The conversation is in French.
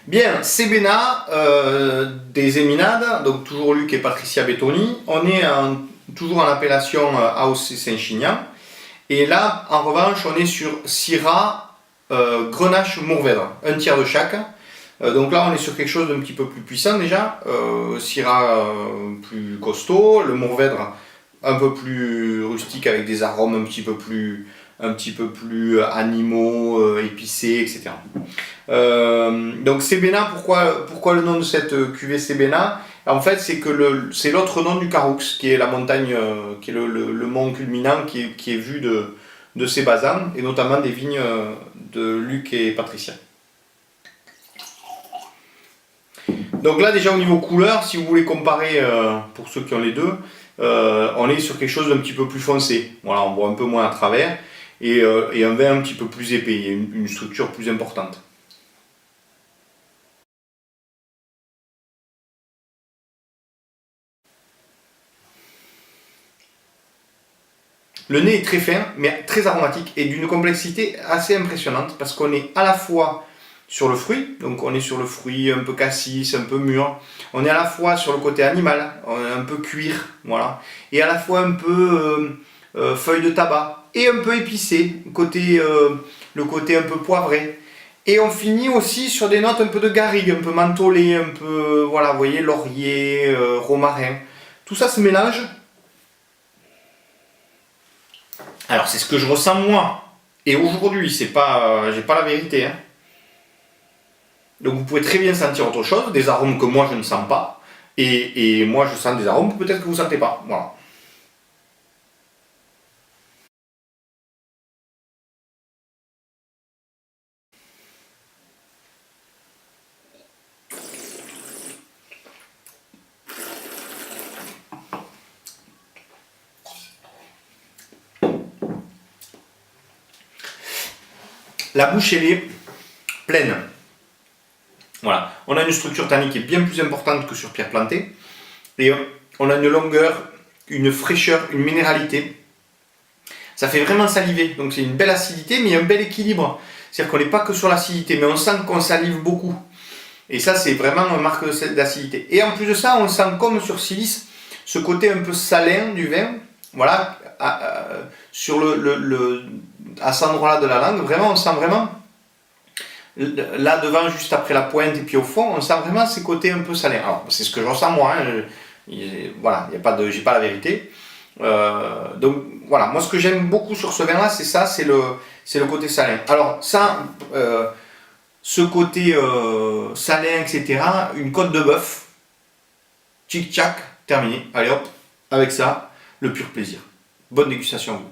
Bien, Cébena, des Éminades, donc toujours Luc et Patricia Bettoni. On est toujours en appellation AOC Saint-Chinian. Et là, en revanche, on est sur Syrah, Grenache, Mourvèdre, un tiers de chaque. Donc là, on est sur quelque chose d'un petit peu plus puissant déjà. Syrah plus costaud, le Mourvèdre un peu plus rustique avec des arômes un petit peu plus animaux, épicés, etc. Donc Cébena, pourquoi le nom de cette cuvée Cébena? En fait, c'est que c'est l'autre nom du Caroux, qui est la montagne, qui est le mont culminant qui est vu de Cébazat, et notamment des vignes de Luc et Patricia. Donc là, déjà au niveau couleur, si vous voulez comparer, pour ceux qui ont les deux, on est sur quelque chose d'un petit peu plus foncé. Voilà, on voit un peu moins à travers, et un vin un petit peu plus épais, une structure plus importante. Le nez est très fin, mais très aromatique et d'une complexité assez impressionnante parce qu'on est à la fois sur le fruit, donc on est sur le fruit un peu cassis, un peu mûr, on est à la fois sur le côté animal, on est un peu cuir, voilà, et à la fois un peu feuille de tabac et un peu épicé, le côté un peu poivré. Et on finit aussi sur des notes un peu de garrigue, un peu mentholé, un peu, voilà, vous voyez, laurier, romarin. Tout ça se mélange. Alors c'est ce que je ressens moi. Et aujourd'hui, j'ai pas la vérité. Hein. Donc vous pouvez très bien sentir autre chose, des arômes que moi je ne sens pas. Et moi je sens des arômes que peut-être que vous ne sentez pas. Voilà. La bouche elle est pleine. Voilà. On a une structure tannique qui est bien plus importante que sur pierre plantée. Et on a une longueur, une fraîcheur, une minéralité. Ça fait vraiment saliver. Donc c'est une belle acidité, mais il y a un bel équilibre. C'est-à-dire qu'on n'est pas que sur l'acidité, mais on sent qu'on salive beaucoup. Et ça, c'est vraiment une marque d'acidité. Et en plus de ça, on sent comme sur Silice, ce côté un peu salin du vin. Voilà, sur à cet endroit-là de la langue, vraiment, on sent vraiment, là devant, juste après la pointe et puis au fond, on sent vraiment ces côtés un peu salins. Alors, c'est ce que je ressens moi, hein. Voilà, j'ai pas la vérité. Donc voilà, moi ce que j'aime beaucoup sur ce vin-là, c'est ça, c'est le côté salin. Alors ça, ce côté salin, etc., une côte de bœuf, tchic-tchac, terminé. Allez hop, avec ça, le pur plaisir. Bonne dégustation à vous.